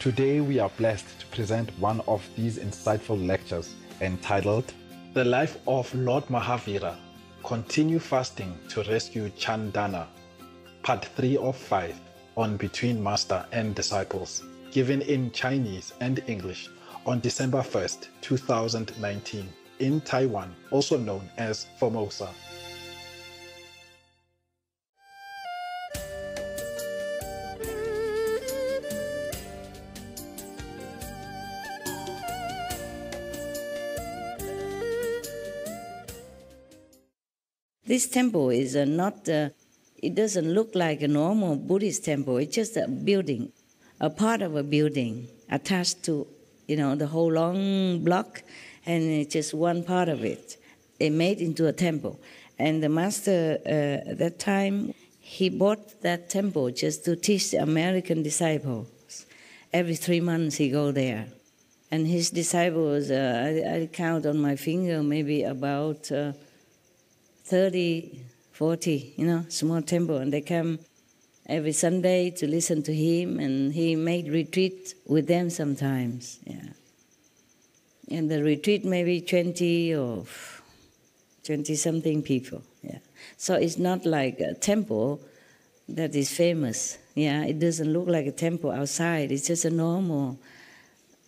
Today we are blessed to present one of these insightful lectures entitled The Life of Lord Mahavira, Continue Fasting to Rescue Chandana, Part 3 of 5 on Between Master and Disciples, given in Chinese and English on December 1st, 2019 in Taiwan, also known as Formosa. This temple is it doesn't look like a normal Buddhist temple. It's just a building, a part of a building attached to, the whole long block, and it's just one part of it. It made into a temple. And the master at that time, he bought that temple just to teach the American disciples. Every 3 months he go there. And his disciples, I count on my finger, maybe about 30, 40, small temple. And they come every Sunday to listen to him, and he made retreat with them sometimes. Yeah. And the retreat maybe 20 or 20-something people. Yeah. So it's not like a temple that is famous. Yeah, it doesn't look like a temple outside. It's just a normal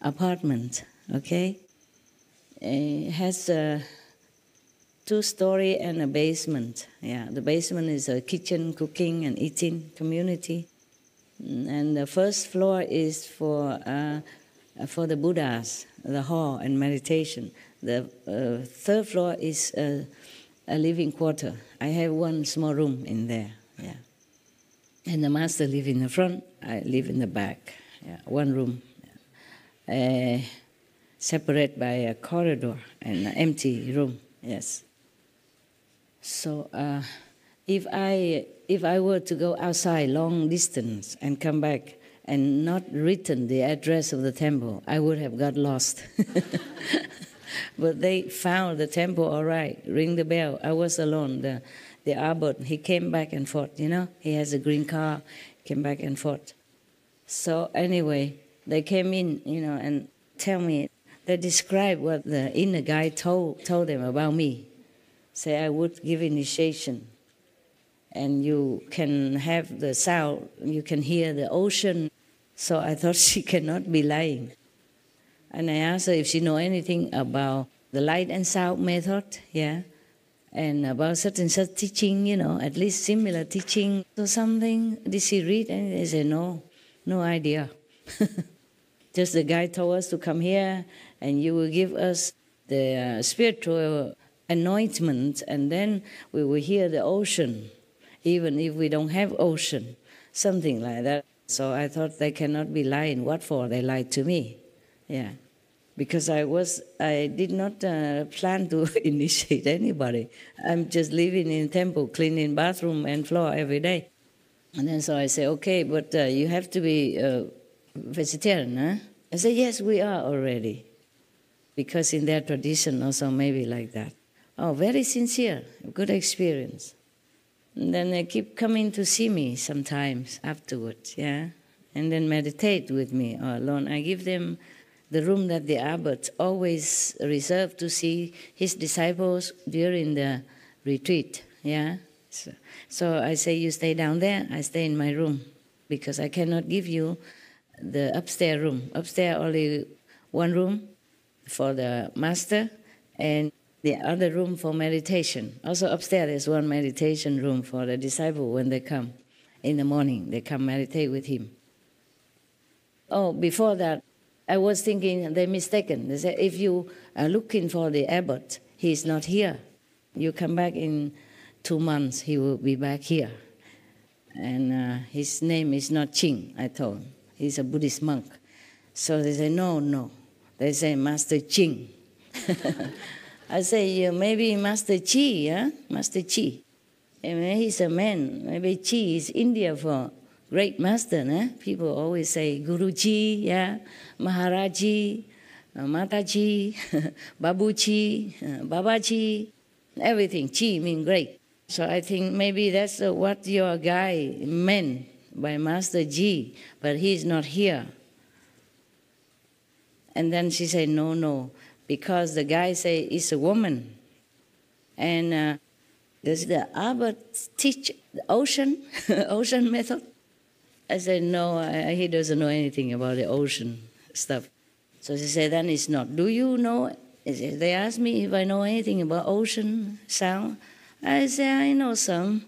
apartment, okay? It has a 2-story and a basement. Yeah, the basement is a kitchen, cooking and eating community. And the first floor is for the Buddhas, the hall and meditation. The third floor is a living quarter. I have one small room in there. Yeah, and the master live in the front. I live in the back. Yeah, one room, separate by a corridor and an empty room. Yes. So if I were to go outside long distance and come back and not written the address of the temple, I would have got lost. But they found the temple all right, ring the bell. I was alone. The abbot, he came back and forth, He has a green car, came back and forth. So anyway, they came in, and tell me, they described what the inner guide told them about me. Say I would give initiation, and you can have the sound, you can hear the ocean. So I thought she cannot be lying. And I asked her if she know anything about the light and sound method, and about such and such teaching, at least similar teaching or something. Did she read? And they said, no idea. Just the guide told us to come here, and you will give us the spiritual anointment, and then we will hear the ocean, even if we don't have ocean, something like that. So I thought they cannot be lying. What for? They lied to me. Yeah, because I did not plan to initiate anybody. I'm just living in temple, cleaning bathroom and floor every day. And then so I say, okay, but you have to be vegetarian, huh? I said, yes, we are already. Because in their tradition also maybe like that. Oh, very sincere, good experience. And then they keep coming to see me sometimes afterwards, and then meditate with me or alone. I give them the room that the abbot always reserved to see his disciples during the retreat, So I say, you stay down there, I stay in my room, because I cannot give you the upstairs room. Upstairs only one room for the master, and the other room for meditation. Also upstairs there's one meditation room for the disciple when they come in the morning. They come meditate with him. Oh, before that, I was thinking they're mistaken. They say, if you are looking for the abbot, he's not here. You come back in 2 months, he will be back here. And his name is not Ching, I told him. He's a Buddhist monk. So they say, no. They say, Master Ching. I say, maybe Master Chi, Master Chi. And he's a man. Maybe Chi is India for great master. People always say Guruji, Maharaji, Mataji, Babuji, Babaji, everything. Chi means great. So I think maybe that's what your guy meant by Master Ji, but he's not here. And then she said, no, because the guy say it's a woman. And does the Albert teach the ocean, ocean method? I said, no, he doesn't know anything about the ocean stuff. So she said, then it's not. Do you know? They asked me if I know anything about ocean sound. I said, I know some.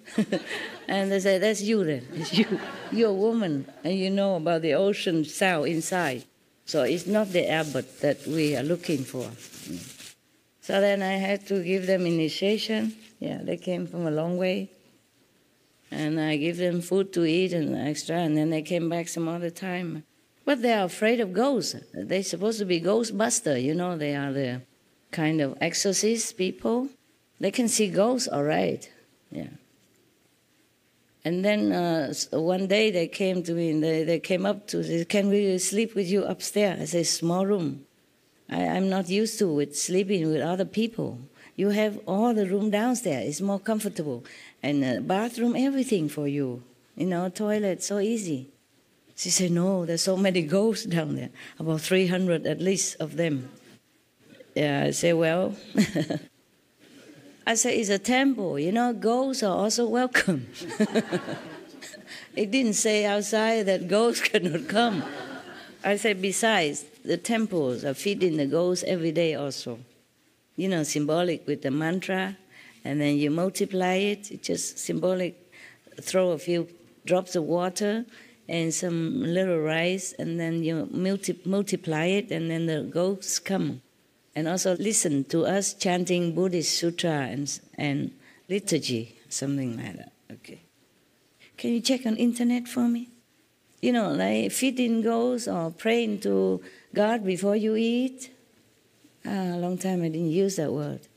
And they said, that's you then. It's you. You're a woman, and you know about the ocean sound inside. So it's not the Albert that we are looking for. So then I had to give them initiation. Yeah, they came from a long way. And I give them food to eat and extra, and then they came back some other time. But they are afraid of ghosts. They're supposed to be ghostbusters, you know. They are the kind of exorcist people. They can see ghosts, all right. Yeah. And then one day they came to me, and they came up to say, can we sleep with you upstairs? I said, small room. I'm not used to with sleeping with other people. You have all the room downstairs. It's more comfortable. And bathroom, everything for you. You know, toilet, so easy. She said, no, there's so many ghosts down there. About 300 at least of them. Yeah, I said, well... I said, it's a temple, you know, ghosts are also welcome. It didn't say outside that ghosts cannot come. I said, besides, the temples are feeding the ghosts every day also. You know, symbolic with the mantra, and then you multiply it. It's just symbolic. Throw a few drops of water and some little rice, and then you multiply it, and then the ghosts come. And also listen to us chanting Buddhist sutra and liturgy, something like that. Okay. Can you check on internet for me? You know, like feeding ghosts or praying to God before you eat. A long time I didn't use that word.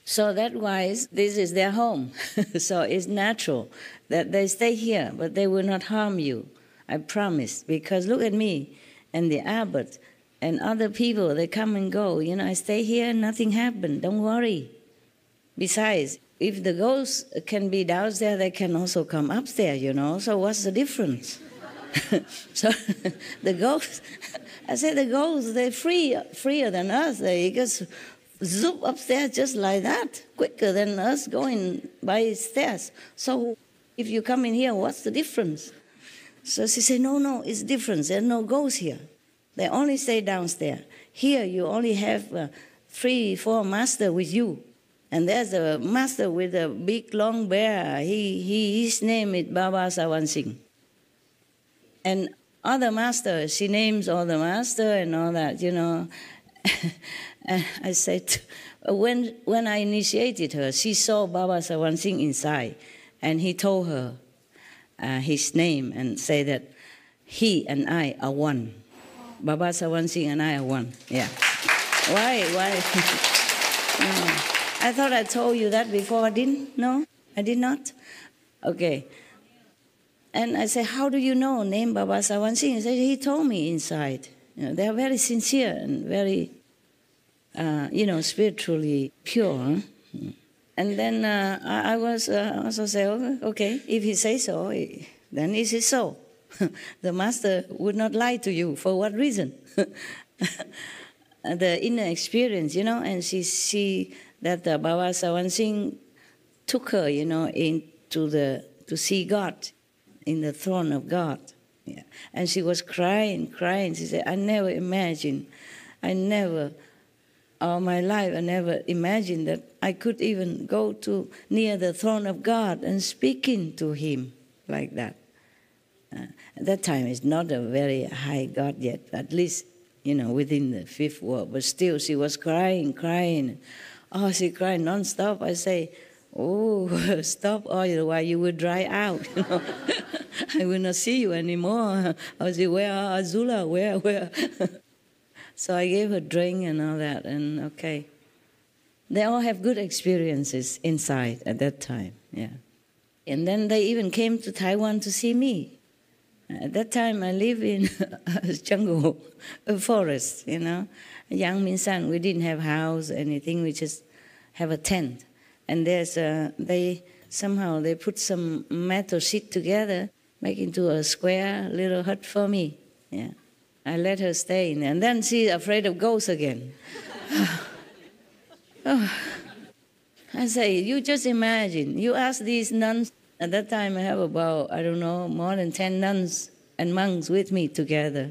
So that wise, this is their home. So it's natural that they stay here, but they will not harm you. I promise. Because look at me and the abbot. And other people, they come and go. You know, I stay here, nothing happened. Don't worry. Besides, if the ghosts can be downstairs, they can also come upstairs, you know. So what's the difference? So the ghosts, I said the ghosts, they're freer than us. They just zoop upstairs just like that, quicker than us going by stairs. So if you come in here, what's the difference? So she said, no, it's different. There's no ghosts here. They only stay downstairs. Here you only have 3-4 masters with you. And there's a master with a big long beard. His name is Baba Sawan Singh. And other master, she names all the master and all that, you know. And I said, when I initiated her, she saw Baba Sawan Singh inside. And he told her his name and said that he and I are one. Baba Sawan Singh and I are one. Yeah. Why? I thought I told you that before. I didn't? No? I did not? Okay. And I said, how do you know name Baba Sawan Singh? He said, he told me inside. You know, they are very sincere and very, spiritually pure. Huh? And then I was also say, okay, if he says so, then it is so. The master would not lie to you. For what reason? The inner experience, you know, and she see that Baba Sawan Singh took her, you know, to see God in the throne of God. Yeah. And she was crying. She said, all my life, I never imagined that I could even go to near the throne of God and speaking to him like that. At that time, it's not a very high God yet, at least, you know, within the fifth world. But still, she was crying. Oh, she cried non-stop. I say, oh, stop, otherwise you will dry out. You know? I will not see you anymore. I say, where are Azula? Where? So I gave her drink and all that, and okay. They all have good experiences inside at that time, yeah. And then they even came to Taiwan to see me. At that time, I live in a jungle, a forest, you know. Yang Min San, we didn't have house, anything. We just have a tent. And there's they put some metal sheet together, make into a square little hut for me. Yeah. I let her stay in there. And then she's afraid of ghosts again. I say, you just imagine. You ask these nuns. At that time, I have about, I don't know, more than 10 nuns and monks with me together.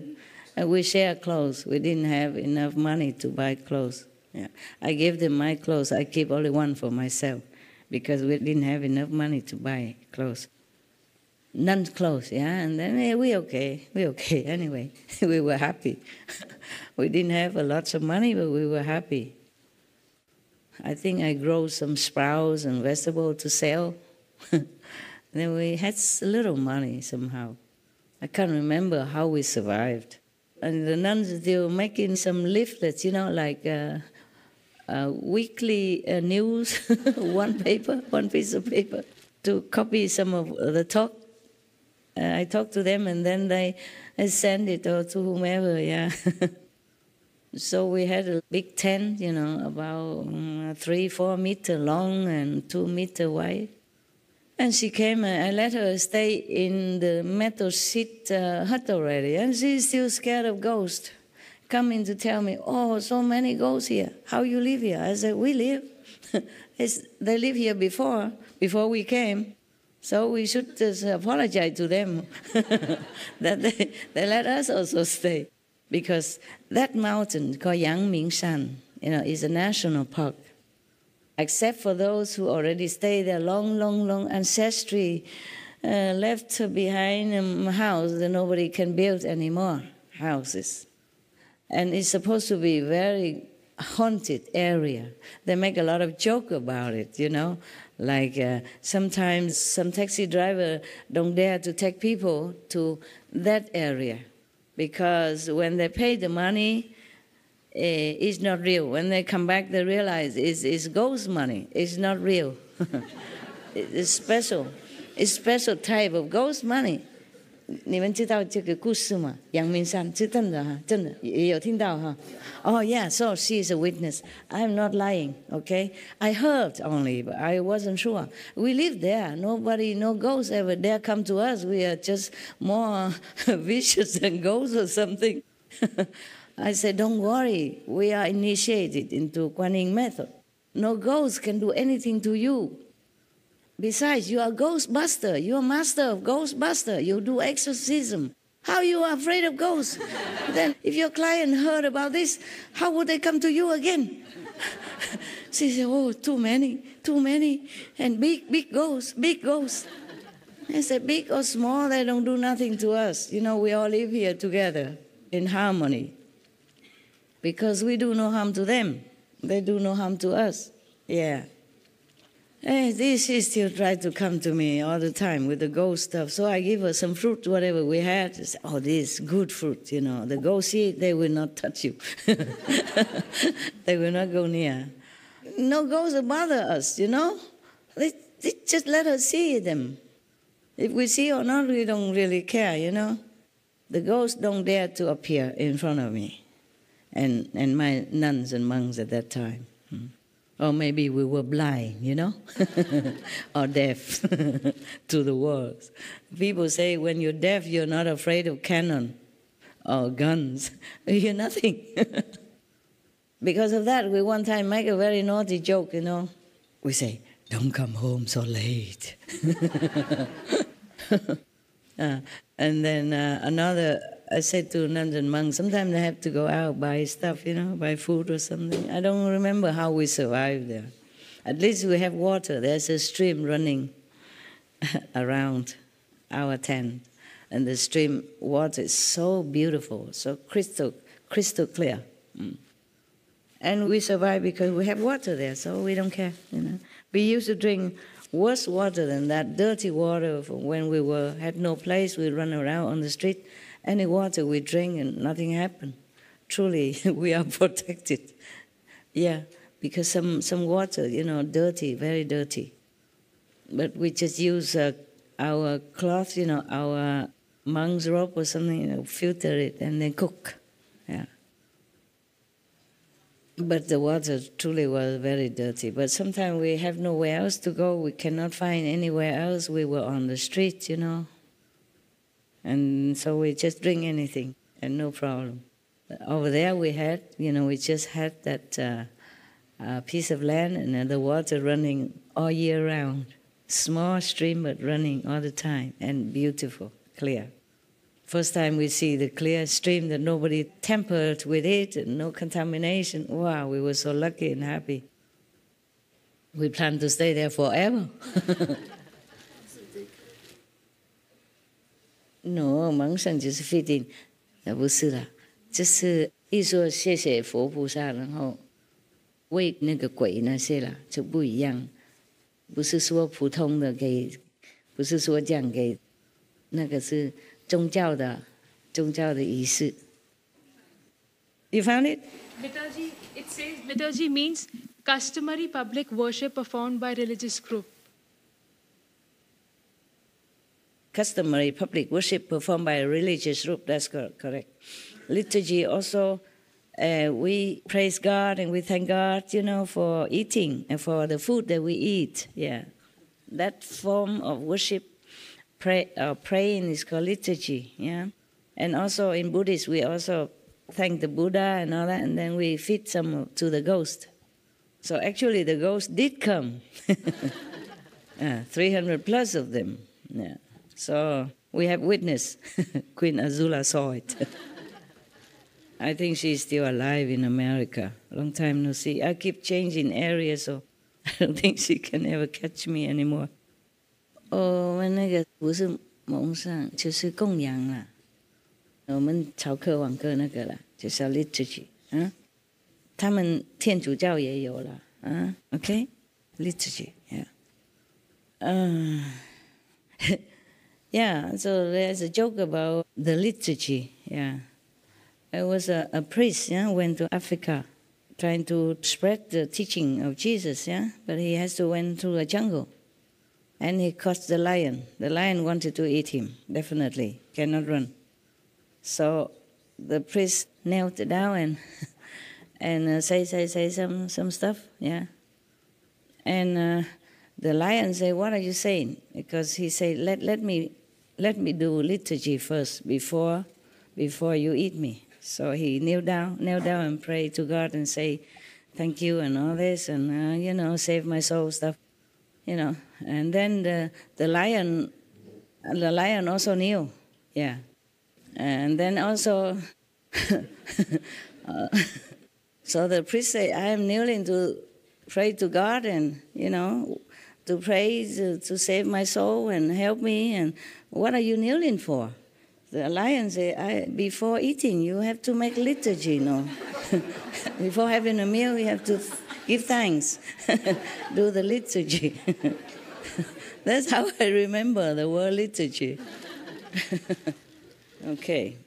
And we share clothes. We didn't have enough money to buy clothes. Yeah. I gave them my clothes. I keep only one for myself because we didn't have enough money to buy clothes. Nuns' clothes, yeah, and then we okay anyway. We were happy. We didn't have a lot of money, but we were happy. I think I grow some sprouts and vegetables to sell. Then we had a little money somehow. I can't remember how we survived. And the nuns, they were making some leaflets, like weekly news, one piece of paper, to copy some of the talk. I talked to them, and then they send it to whomever, yeah. So we had a big tent, about 3-4 meters long and 2 meters wide. And she came, I let her stay in the metal sheet hut already, and she's still scared of ghosts. Coming to tell me, oh, so many ghosts here. How you live here? I said, we live. They lived here before we came. So we should just apologize to them that they let us also stay. Because that mountain called Yangmingshan, is a national park. Except for those who already stay there, long ancestry left behind a house that nobody can build anymore, houses. And it's supposed to be a very haunted area. They make a lot of joke about it, Like sometimes some taxi driver don't dare to take people to that area because when they pay the money, it's not real. When they come back, they realize it's ghost money. It's not real. It's special. It's special type of ghost money. 你们知道这个故事吗？阳明山是真的哈，真的也有听到哈。Oh yeah, so she is a witness. I'm not lying, okay? I heard only, but I wasn't sure. We live there. No ghosts ever dare come to us. We are just more vicious than ghosts or something. I said, don't worry. We are initiated into Kuan Yin method. No ghost can do anything to you. Besides, you are a ghostbuster. You are master of ghostbuster. You do exorcism. How you are afraid of ghosts? Then if your client heard about this, how would they come to you again? She said, oh, too many. And big ghosts. I said, big or small, they don't do nothing to us. We all live here together in harmony. Because we do no harm to them. They do no harm to us. Yeah. She still tried to come to me all the time with the ghost stuff. So I give her some fruit, whatever we had. Say, oh, this good fruit, The ghosts eat, they will not touch you. They will not go near. No ghosts will bother us, They just let us see them. If we see or not, we don't really care, The ghosts don't dare to appear in front of me and my nuns and monks at that time. Or maybe we were blind, or deaf to the words. People say when you're deaf, you're not afraid of cannon or guns. You're nothing. Because of that, we one time make a very naughty joke, We say, don't come home so late. And then I said to nuns and monks, sometimes they have to go out, buy stuff, buy food or something. I don't remember how we survived there. At least we have water. There's a stream running around our tent. And the stream water is so beautiful, so crystal clear. And we survive because we have water there, so we don't care, We used to drink worse water than that, dirty water. When we had no place, we run around on the street. Any water we drink and nothing happened. Truly, we are protected. Yeah, because some water, dirty, very dirty. But we just use our cloth, our monk's robe or something, filter it and then cook. Yeah. But the water truly was very dirty. But sometimes we have nowhere else to go. We cannot find anywhere else. We were on the street, And so we just drink anything. and no problem. Over there we had, we just had that piece of land and the water running all year round. Small stream, but running all the time, and beautiful, clear. First time we see the clear stream that nobody tampered with it, and no contamination. Wow, we were so lucky and happy. We plan to stay there forever. No, 蒙圣就是 fitting， 不是啦，就是一说谢谢佛菩萨，然后为那个鬼那些啦就不一样。不是说普通的给，不是说这样给，那个是宗教的仪式。You found it? Mitaji, it says Mitaji means customary public worship performed by religious group. Customary public worship performed by a religious group. That's correct. Liturgy also. We praise God and we thank God, for eating and for the food that we eat. Yeah, that form of worship, praying is called liturgy. Yeah, and also in Buddhist we also thank the Buddha and all that, and then we feed some to the ghost. So actually the ghost did come, 300 plus of them. Yeah, so we have witness. Queen Azula saw it. I think she's still alive in America. Long time no see. I keep changing areas, so I don't think she can ever catch me anymore. 我们那个不是蒙上，就是供养啦。我们朝课晚课那个啦，就是 liturgy 啊。他们天主教也有啦，啊 ，OK liturgy yeah. Yeah. So there's a joke about the liturgy. Yeah. There was a priest, went to Africa trying to spread the teaching of Jesus, but he has to went through a jungle. And he caught the lion. The lion wanted to eat him, definitely, cannot run. So the priest knelt down and say some stuff, And the lion said, "What are you saying?" Because he said, let me do liturgy first before you eat me. So he knelt down and prayed to God and say, "Thank you," and all this, and save my soul stuff, And then the lion also knew, and then also, so the priest said, "I am kneeling to pray to God, and to pray to save my soul and help me. And what are you kneeling for?" The lion said, "Before eating, you have to make liturgy, Before having a meal, you have to give thanks, do the liturgy." That's how I remember the word liturgy. Okay,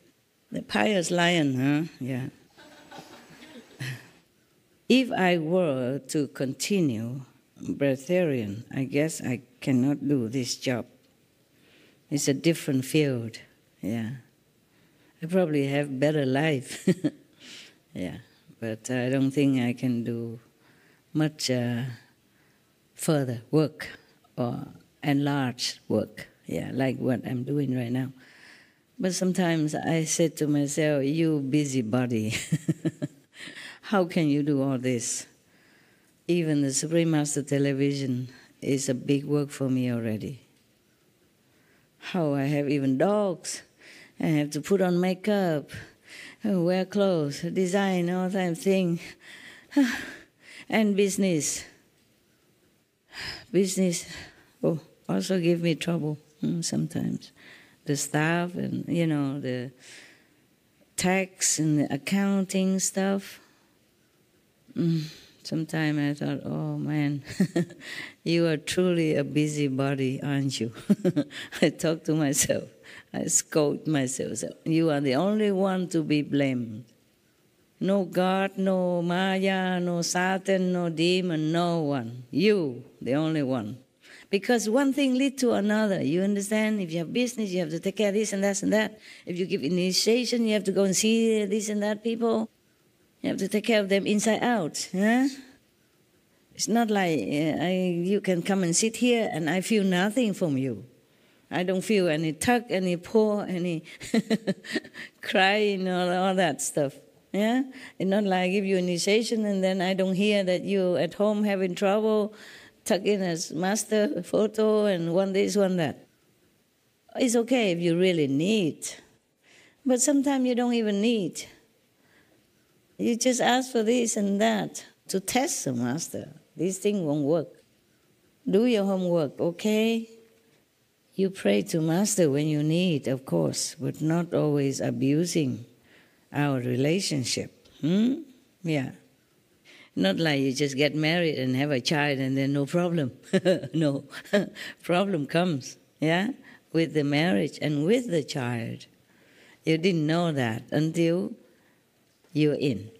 the pious lion, huh? Yeah. If I were to continue breatharian, I guess I cannot do this job. It's a different field. Yeah, I probably have better life. But I don't think I can do much further work or enlarged work. Like what I'm doing right now. But sometimes I said to myself, "You busybody, how can you do all this? Even the Supreme Master Television is a big work for me already. How I have even dogs. I have to put on makeup, wear clothes, design, all that thing. And business. Business also give me trouble sometimes. The staff and, the tax and the accounting stuff. Sometimes I thought, oh man, you are truly a busybody, aren't you? I talk to myself. I scold myself. You are the only one to be blamed. No God, no Maya, no Satan, no demon, no one. You, the only one. Because one thing leads to another. You understand? If you have business, you have to take care of this and that and that. If you give initiation, you have to go and see this and that people. You have to take care of them inside out. It's not like you can come and sit here and I feel nothing from you. I don't feel any tug, any pull, any crying, all that stuff. Yeah? It's not like I give you initiation and then I don't hear that you at home having trouble, tuck in as master photo and one this, one that. It's okay if you really need. But sometimes you don't even need. You just ask for this and that to test the master. This thing won't work. Do your homework, okay? You pray to master when you need, of course, but not always abusing our relationship. Yeah. Not like you just get married and have a child and then no problem. No. Problem comes, yeah, with the marriage and with the child. You didn't know that until you're in.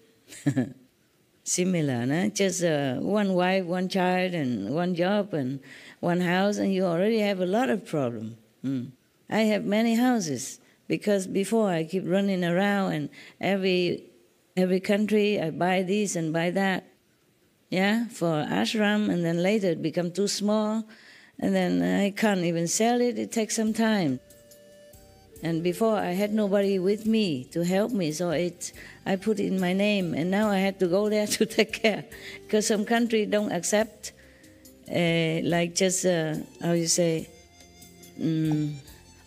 Similar, no? Just one wife, one child, and one job, and one house, and you already have a lot of problems. I have many houses, because before I keep running around, and every country I buy this and buy that, yeah, for ashram, and then later it becomes too small, and then I can't even sell it. It takes some time. And before I had nobody with me to help me, so I put it in my name, and now I had to go there to take care, because some country don't accept, like just how you say,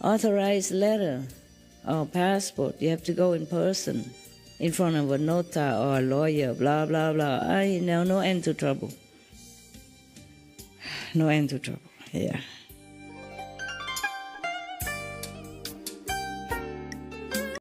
authorized letter or passport. You have to go in person, in front of a nota or a lawyer, blah blah blah. No end to trouble. No end to trouble. Yeah.